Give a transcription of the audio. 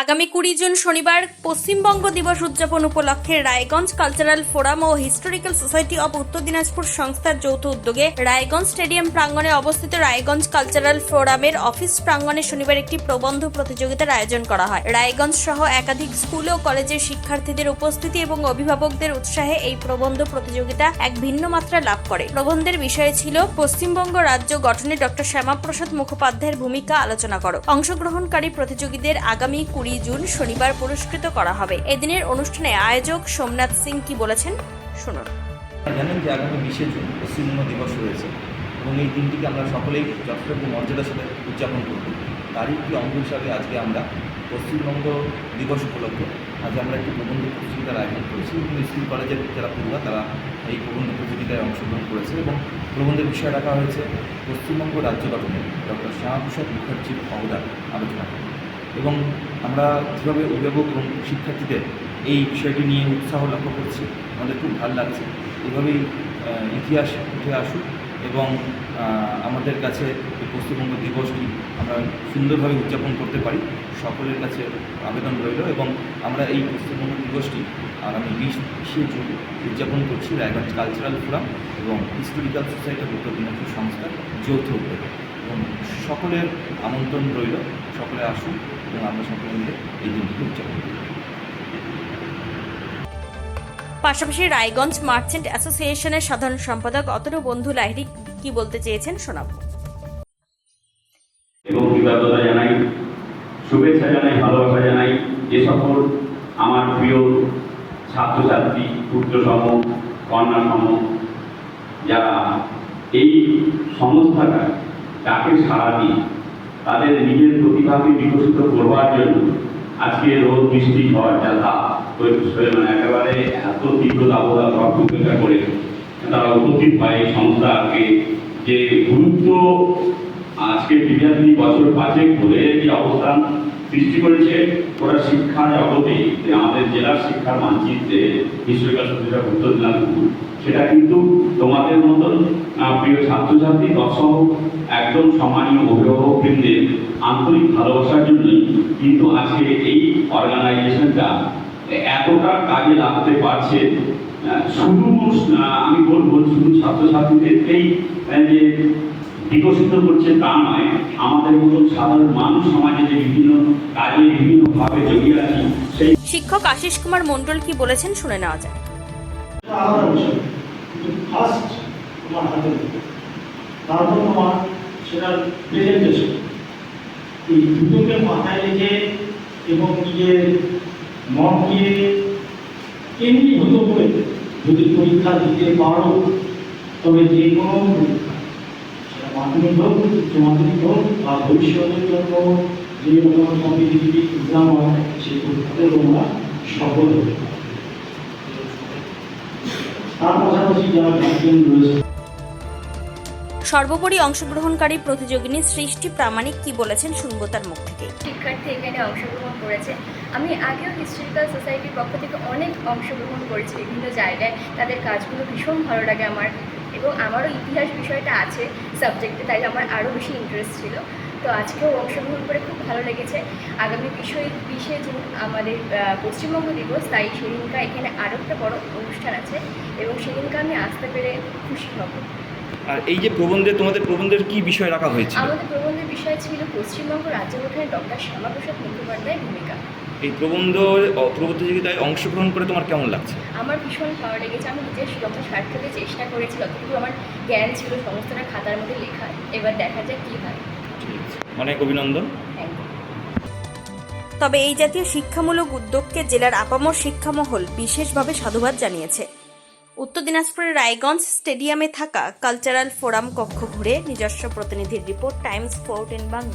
আগামী 20 জুন শনিবার পশ্চিমবঙ্গ দিবস উদযাপন উপলক্ষে রায়গঞ্জ কালচারাল ফোরাম ও historical society of Uttar Dinajpur সংস্থার যৌথ উদ্যোগে রায়গঞ্জ স্টেডিয়াম প্রাঙ্গণে অবস্থিত রায়গঞ্জ কালচারাল ফোরামের অফিস প্রাঙ্গণে শনিবার একটি প্রবন্ধ প্রতিযোগিতার আয়োজন করা হয়। রায়গঞ্জ সহ একাধিক স্কুল ও কলেজের শিক্ষার্থীদের উপস্থিতি এবং অভিভাবকদের উৎসাহে এই প্রবন্ধ প্রতিযোগিতা এক ভিন্ন মাত্রা লাভ করে। প্রবন্ধের বিষয় ছিল পশ্চিমবঙ্গ রাজ্য গঠনে ডক্টর শ্যামাপ্রসাদ মুখোপাধ্যায়ের ভূমিকা আলোচনা করো। অংশগ্রহণকারী প্রতিযোগীদের আগামী 20 জুন শনিবার পুরস্কৃত করা হবে। এদিনের অনুষ্ঠানে আয়োজক সোমনাথ সিং কি বলেছেন শুনুন। জানেন যে আগামী 20 জুন পশ্চিমবঙ্গ দিবস রয়েছে এবং এই দিনটিকে আমরা সকলেই যথাযথ মর্যাদার সাথে উদযাপন করব। তারই একটি অঙ্গ হিসাবে আজকে আমরা পশ্চিমবঙ্গ দিবস উপলক্ষে আজ আমরা একটি প্রবন্ধ প্রতিযোগিতার আয়োজন করেছি এবং স্কুল কলেজের যারা পড়ুয়া তারা এই প্রবন্ধ প্রতিযোগিতায় অংশগ্রহণ করেছে এবং প্রবন্ধের বিষয় রাখা হয়েছে পশ্চিমবঙ্গ রাজ্য গঠনে ডক্টর শ্যামাপ্রসাদ মুখার্জির অবদান আলোচনা করা। এবং আমরা কীভাবে অভিভাবক এবং শিক্ষার্থীদের এই বিষয়টি নিয়ে উৎসাহ লক্ষ্য করছি, আমাদের খুব ভালো লাগছে। এভাবেই ইতিহাস উঠে আসুক এবং আমাদের কাছে এই পশ্চিমবঙ্গ দিবসটি আমরা সুন্দরভাবে উদযাপন করতে পারি, সকলের কাছে আবেদন রইল। এবং আমরা এই পশ্চিমবঙ্গ দিবসটি আগামী 20 জুন উদযাপন করছি রায়গঞ্জ কালচারাল ফোরাম এবং historical society of Uttar Dinajpur সংস্থার যৌথ উদ্যোগে। এবং সকলের আমন্ত্রণ রইল, সকলে আসুন এবং আমরা সকলে মিলে এই দিনটিকে উদযাপন করি। পাশাপাশি রায়গঞ্জ মার্চেন্ট অ্যাসোসিয়েশনের সাধারণ সম্পাদক অতনু বন্ধু লাহিড়ী কি বলতে চেয়েছেন শোনাব। এবং কৃতজ্ঞতা জানাই, শুভেচ্ছা জানাই, ভালোবাসা জানাই যে সকল আমার প্রিয় ছাত্রছাত্রী, পুত্রসম, কন্যাসম যারা এই সংস্থাটা ডাকে সাড়া দিয়ে তাদের নিজের প্রতিভাকে বিকশিত করবার জন্য আজকে রোদ বৃষ্টি ঝড় যাতা মানে একেবারে এত তীব্র দাবদাহ সব উপেক্ষা করে তারা উপস্থিত হয় এই সংস্থাকে যে গুরুত্ব আজকে বিদ্যার্থী বছর 5 ধরে যে অবস্থান সৃষ্টি করেছে ওরা শিক্ষা জগতে যে আমাদের জেলার শিক্ষার মানচিত্রে historical society of Uttar Dinajpur সেটা কিন্তু তোমাদের মতন প্রিয় ছাত্রছাত্রী দর্শক একদম সম্মানীয় অভিভাবকবৃন্দের আন্তরিক ভালোবাসার জন্যই কিন্তু আজকে এই অর্গানাইজেশনটা এতটা কাজে লাগতে পারছে। শুধু আমি বলবো শুধু ছাত্রছাত্রীদেরকেই যে বিকশিত করছে তা নয়, আমাদের মতো সাধারণ মানুষ সমাজে যে বিভিন্ন কাজে বিভিন্নভাবে জড়িয়ে আছি সেই শিক্ষক আশিস কুমার মণ্ডল কি বলেছেন শুনে নেওয়া যায়। তারপর তোমার সেটার প্রেজেন্টেশন এই দুটোকে মাথায় রেখে এবং নিজের মনকে কেন্দ্রীভূত করে যদি পরীক্ষা দিতে পারো তবে যে কোনো পরীক্ষা সেটা মাধ্যমিক হোক, উচ্চ মাধ্যমিক হোক বা ভবিষ্যতের জন্য যে কোনো কম্পিটিটিভ এক্সাম হয় সেই পরীক্ষাতে তোমরা সফল হবে। তার পাশাপাশি যারা গার্জিয়ান রয়েছে সর্বোপরি অংশগ্রহণকারী প্রতিযোগিনী সৃষ্টি প্রামাণিক কি বলেছেন শুনবো তার মুখ থেকে। শিক্ষার্থী এখানে অংশগ্রহণ করেছে। আমি আগেও হিস্টোরিক্যাল সোসাইটির পক্ষ থেকে অনেক অংশগ্রহণ করেছি বিভিন্ন জায়গায়, তাদের কাজগুলো ভীষণ ভালো লাগে আমার এবং আমারও ইতিহাস বিষয়টা আছে সাবজেক্টে, তাই আমার আরও বেশি ইন্টারেস্ট ছিল। তো আজকেও অংশগ্রহণ করে খুব ভালো লেগেছে। আগামী 20 জুন আমাদের পশ্চিমবঙ্গ দিবস, তাই সেদিনকা এখানে আরও একটা বড় অনুষ্ঠান আছে এবং সেদিনকে আমি আসতে পেরে খুশি হব। আর এই যে তোমাদের প্রবন্ধের কি বিষয় রাখা হয়েছে? আমাদের প্রবন্ধের বিষয় ছিল পশ্চিমবঙ্গ রাজ্য গঠনে ডক্টর শ্যামাপ্রসাদ মুখোপাধ্যায়ের ভূমিকা। এই প্রবন্ধ প্রতিযোগিতায় অংশগ্রহণ করে তোমার কেমন লাগছে? আমার ভীষণ ভালো লেগেছে। আমি নিজের যথাসাধ্যতে চেষ্টা করেছি, যতটুকু আমার জ্ঞান ছিল সমস্তটা খাতার মধ্যে লেখা। এবার দেখা যাক কী হয়। অনেক অভিনন্দন। তবে এই জাতীয় শিক্ষামূলক উদ্যোগকে জেলার আপামর শিক্ষামহল বিশেষভাবে সাধুবাদ জানিয়েছে। উত্তর দিনাজপুরের রায়গঞ্জ স্টেডিয়ামে থাকা কালচারাল ফোরাম কক্ষ ঘুরে নিজস্ব প্রতিনিধির রিপোর্ট, টাইমস 14 বাংলা।